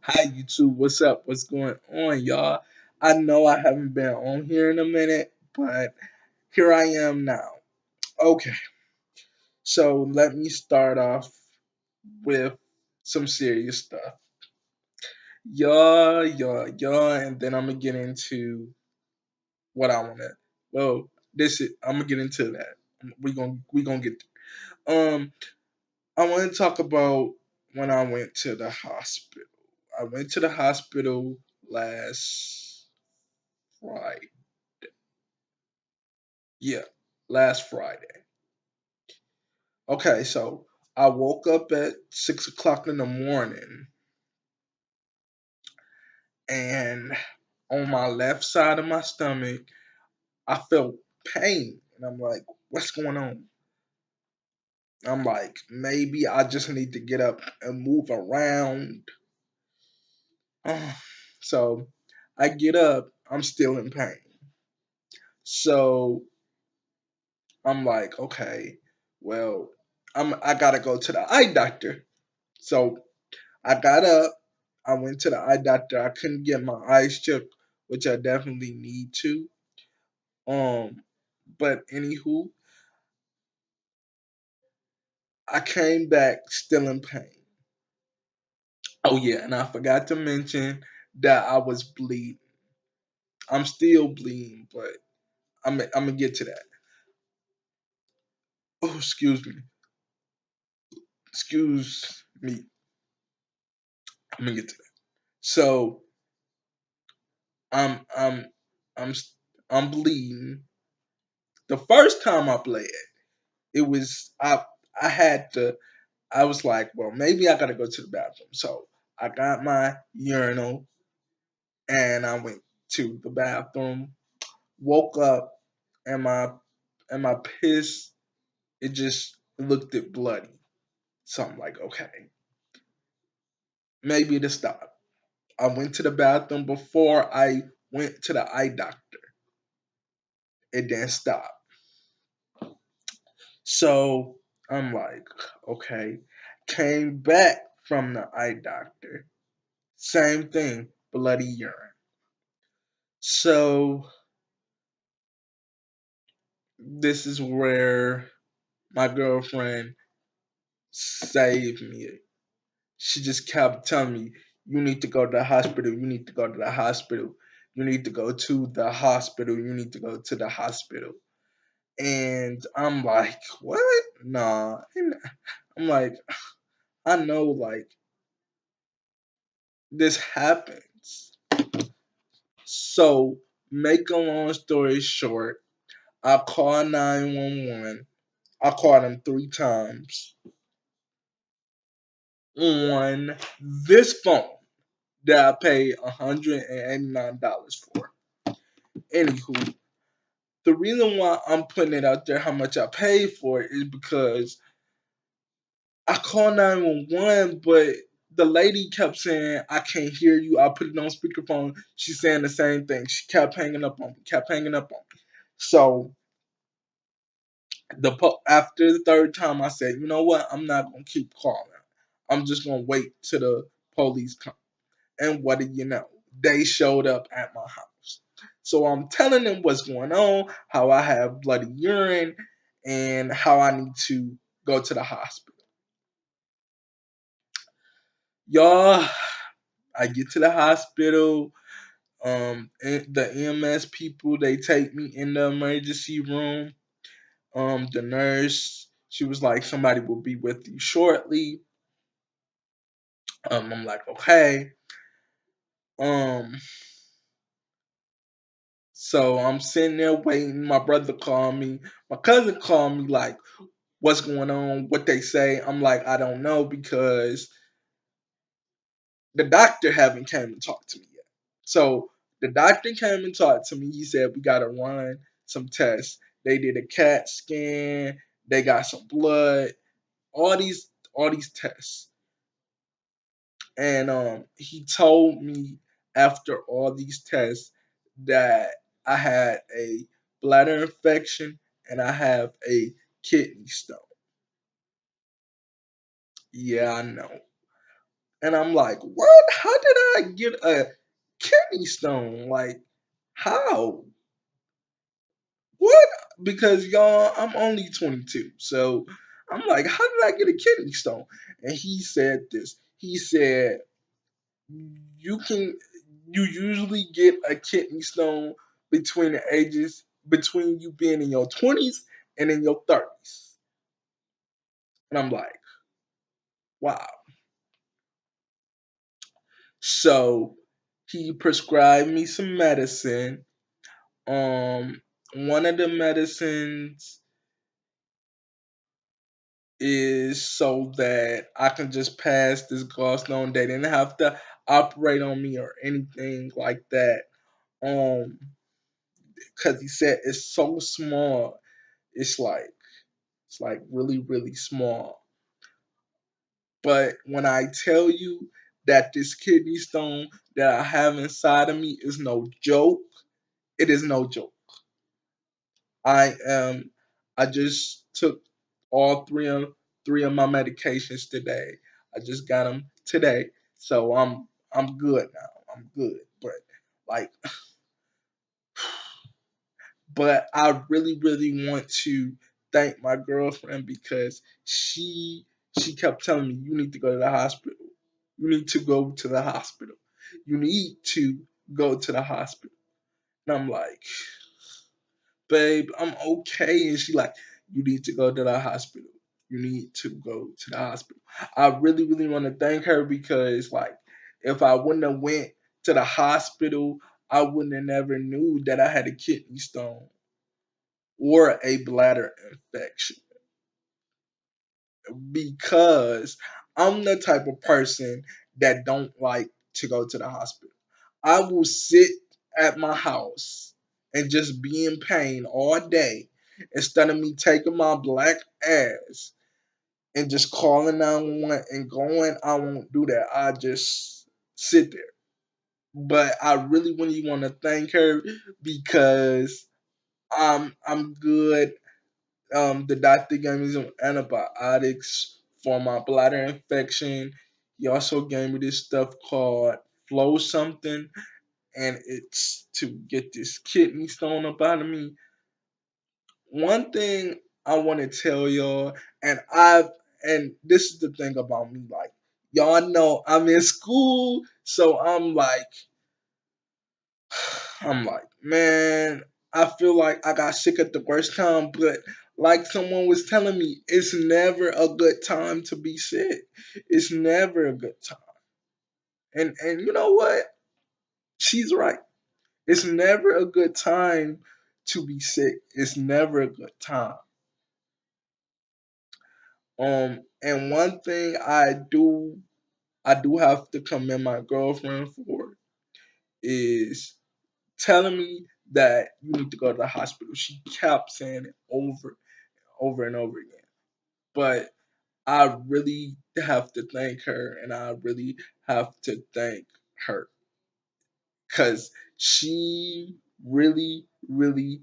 Hi YouTube, what's up? What's going on, y'all? I know I haven't been on here in a minute, but here I am now. Okay, so let me start off with some serious stuff. Y'all, and then I'm gonna get into what I wanna. Well, this is I'm gonna get into that. We gonna get there. I want to talk about when I went to the hospital. I went to the hospital last Friday. Yeah, last Friday. Okay, so I woke up at 6 o'clock in the morning, and on my left side of my stomach, I felt pain, and I'm like, "What's going on?" I'm like, maybe I just need to get up and move around. So I get up, I'm still in pain. So I'm like, okay, well, I gotta go to the eye doctor. So I got up, I went to the eye doctor. I couldn't get my eyes checked, which I definitely need to. Um, but anywho, I came back still in pain. Oh yeah, and I forgot to mention that I was bleeding. I'm still bleeding, but I'm gonna get to that. Oh, excuse me. I'm gonna get to that. So I'm I'm I'm I'm bleeding. The first time I bled, it was I had to I was like, well, maybe I gotta go to the bathroom. So I got my urinal and I went to the bathroom, woke up and my piss it just looked it bloody. So I'm like, okay, maybe it'll stop. I went to the bathroom before I went to the eye doctor. It didn't stop. So I'm like, okay. Came back from the eye doctor. Same thing, bloody urine. So this is where my girlfriend saved me. She just kept telling me, you need to go to the hospital, you need to go to the hospital, you need to go to the hospital, you need to go to the hospital. And I'm like, what? Nah. And I'm like, I know like this happens. So make a long story short, I called 911. I called them 3 times on this phone that I paid $189 for. Anywho, the reason why I'm putting it out there how much I paid for it is because I called 911, but the lady kept saying, I can't hear you. I put it on speakerphone. She's saying the same thing. She kept hanging up on me, kept hanging up on me. So after the third time, I said, you know what? I'm not gonna keep calling. I'm just gonna wait till the police come. And what do you know? They showed up at my house. So I'm telling them what's going on, how I have bloody urine, and how I need to go to the hospital. Y'all, I get to the hospital. The EMS people they take me in the emergency room. The nurse, she was like, somebody will be with you shortly. I'm like, okay. Um, so I'm sitting there waiting. My brother called me. My cousin called me like, what's going on? What they say? I'm like, I don't know because the doctor haven't came and talked to me yet. So the doctor came and talked to me. He said we gotta run some tests. They did a CAT scan. They got some blood. All these tests. And he told me after all these tests that I had a bladder infection and I have a kidney stone. Yeah, I know. And I'm like, what? How did I get a kidney stone? Like, how? What? Because y'all, I'm only 22. So I'm like, how did I get a kidney stone? And he said this. He said, you can, you usually get a kidney stone between the ages, between you being in your 20s and in your 30s. And I'm like, wow. So he prescribed me some medicine. Um, one of the medicines is so that I can just pass this gallstone. They didn't have to operate on me or anything like that. Um, because he said it's so small. It's like really really small. But when I tell you that this kidney stone that I have inside of me is no joke, it is no joke. I am. I just took all three of my medications today. I just got them today, so I'm good now. I'm good, but like, but I really really want to thank my girlfriend because she kept telling me you need to go to the hospital. You need to go to the hospital. You need to go to the hospital. And I'm like, babe, I'm okay. And she like, you need to go to the hospital. You need to go to the hospital. I really, really want to thank her because like if I wouldn't have went to the hospital, I wouldn't have never knew that I had a kidney stone or a bladder infection because I'm the type of person that don't like to go to the hospital. I will sit at my house and just be in pain all day instead of me taking my black ass and just calling 911 and going. I won't do that. I just sit there. But I really, really want to thank her because I'm good. The doctor gave me some antibiotics for my bladder infection. He also gave me this stuff called flow something, and it's to get this kidney stone up out of me. One thing I want to tell y'all, and this is the thing about me, like y'all know I'm in school, so I'm like, man, I feel like I got sick at the worst time, but like someone was telling me, it's never a good time to be sick. It's never a good time. And you know what? She's right. It's never a good time to be sick. It's never a good time. And one thing I do have to commend my girlfriend for is telling me that you need to go to the hospital. She kept saying it over and over again. But I really have to thank her, and I really have to thank her because she really, really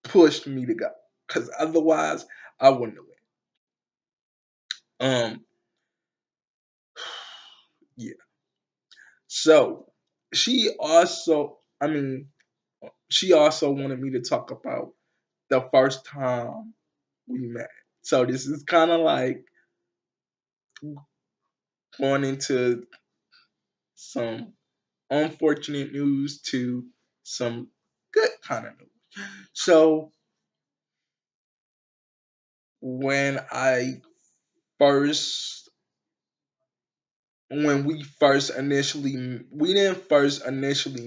pushed me to go. Because otherwise, I wouldn't have went. Yeah. So she also, I mean, she also wanted me to talk about the first time we met. So this is kind of like going into some unfortunate news to some good kind of news. So when I first when we didn't first initially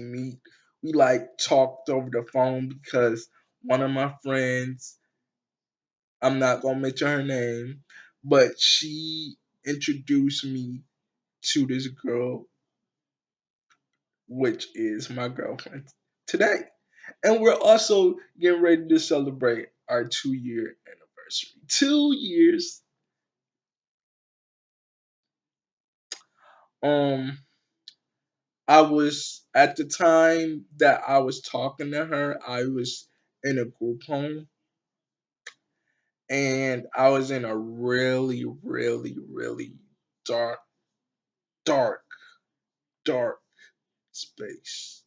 meet. We like talked over the phone because one of my friends, I'm not gonna mention her name, but she introduced me to this girl, which is my girlfriend today. And we're also getting ready to celebrate our 2 year anniversary. 2 years. Um, I was at the time that I was talking to her, I was in a group home and I was in a really, really, really dark dark, dark space.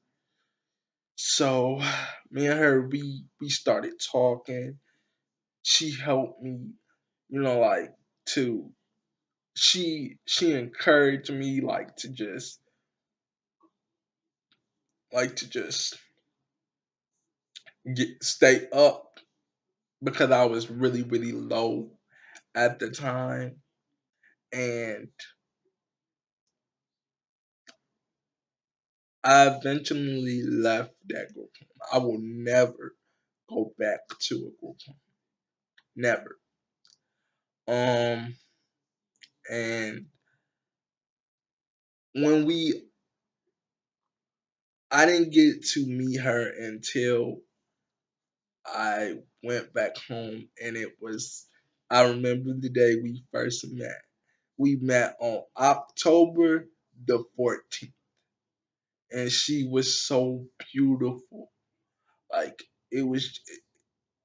So me and her, we started talking. She helped me, like to she encouraged me like to just stay up because I was really really low at the time, and I eventually left that group home. I will never go back to a group home. Never. Um and when we I didn't get to meet her until I went back home, and I remember the day we first met. We met on October the 14th, and she was so beautiful. Like it was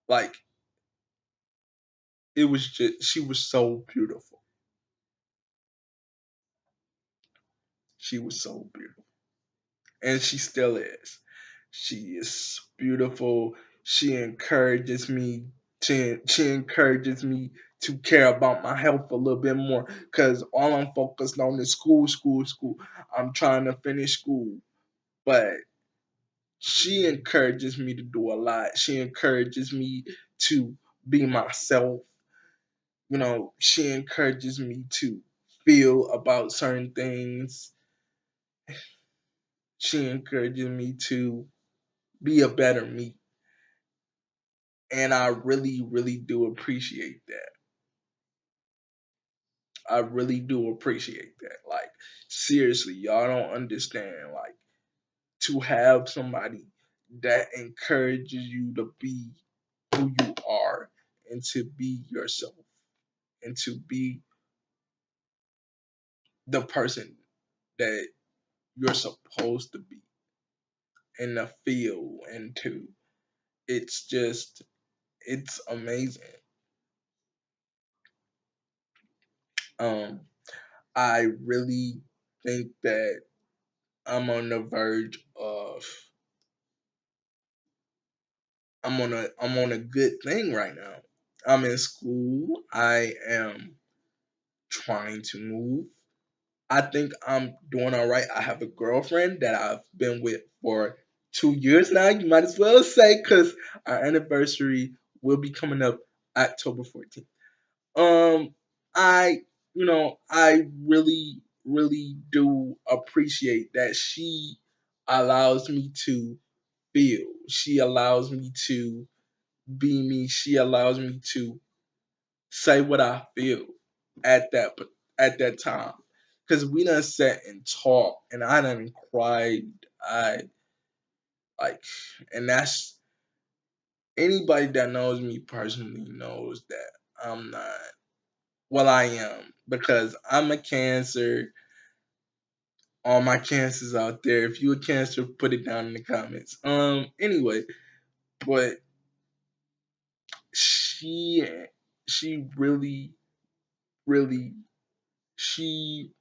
like it was just she was so beautiful. She was so beautiful. And she still is. She is beautiful. She encourages me to care about my health a little bit more because all I'm focused on is school, school, school. I'm trying to finish school, but she encourages me to do a lot. She encourages me to be myself. She encourages me to feel about certain things. She encourages me to be a better me. And I really, really do appreciate that. I really do appreciate that. Like, seriously, y'all don't understand. Like, to have somebody that encourages you to be who you are and to be yourself and to be the person that you're supposed to be in the field and to it's amazing. Um, I really think that I'm on the verge of I'm on a good thing right now. I'm in school. I am trying to move. I think I'm doing all right. I have a girlfriend that I've been with for 2 years now. You might as well say because our anniversary will be coming up October 14th. Um, I I really really do appreciate that she allows me to feel. She allows me to be me. She allows me to say what I feel at that at that time. Cause we done sat and talked, and I done cried. I like, and that's anybody that knows me personally knows that I'm not. Well, I am because I'm a Cancer. All my cancers out there. If you a Cancer, put it down in the comments. Anyway, but she she really really she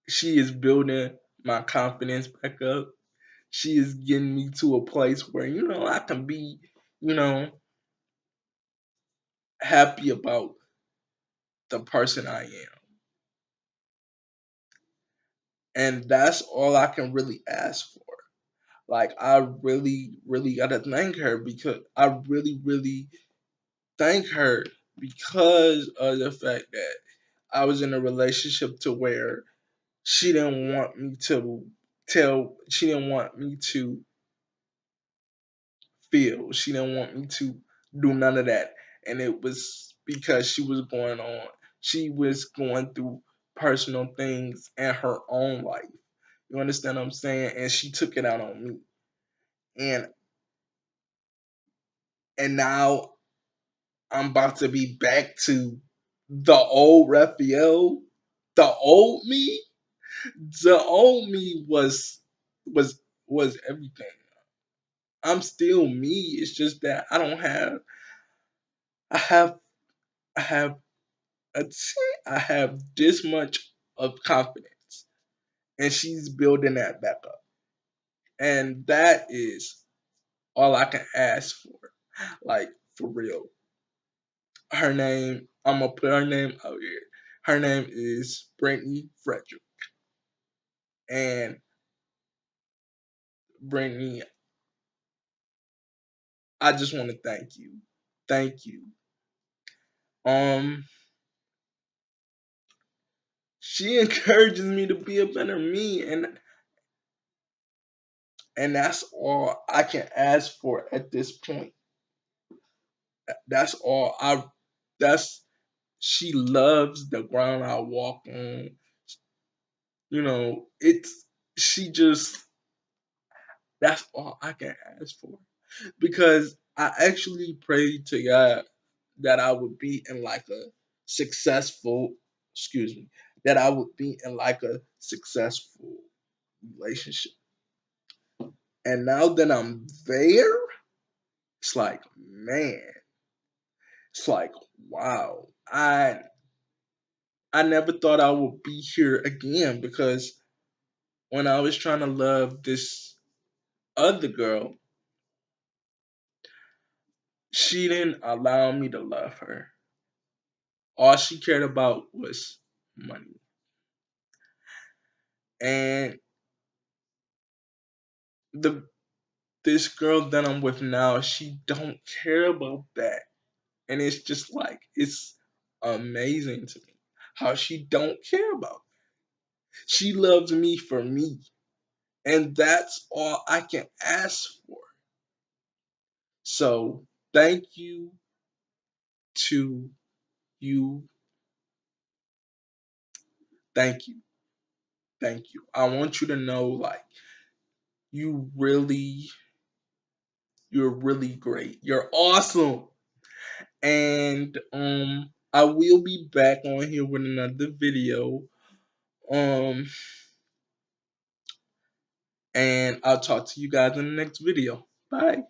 she is building my confidence back up. She is getting me to a place where I can be you know happy about the person I am, and that's all I can really ask for. Like I really really gotta thank her because I really really thank her because of the fact that I was in a relationship to where she didn't want me to she didn't want me to feel. She didn't want me to do none of that. And it was because she was going through personal things in her own life. You understand what I'm saying? And she took it out on me. And now I'm about to be back to the old Raphael. The old me? The old me was was everything. I'm still me. It's just that I have I have I have this much of confidence. and she's building that back up. And that is all I can ask for. Like, for real. Her name, I'm gonna put her name out here. Her name is Brittany Frederick. And Brittany, I just want to thank you. Thank you. Um, she encourages me to be a better me, and that's all I can ask for at this point. That's all I. That's She loves the ground I walk on. It's she just. That's all I can ask for, because I actually prayed to God that I would be in like a successful, excuse me, that I would be in like a successful relationship. And now that I'm there, it's like, man, it's like, wow. I never thought I would be here again, because when I was trying to love this other girl, she didn't allow me to love her. All she cared about was money. And the this girl that I'm with now, she don't care about that. And it's just like, it's amazing to me how she don't care about it. She loves me for me. And that's all I can ask for. So thank you to you. Thank you. Thank you. I want you to know, like, you really, you're really great. You're awesome. And I will be back on here with another video. Um and I'll talk to you guys in the next video. Bye.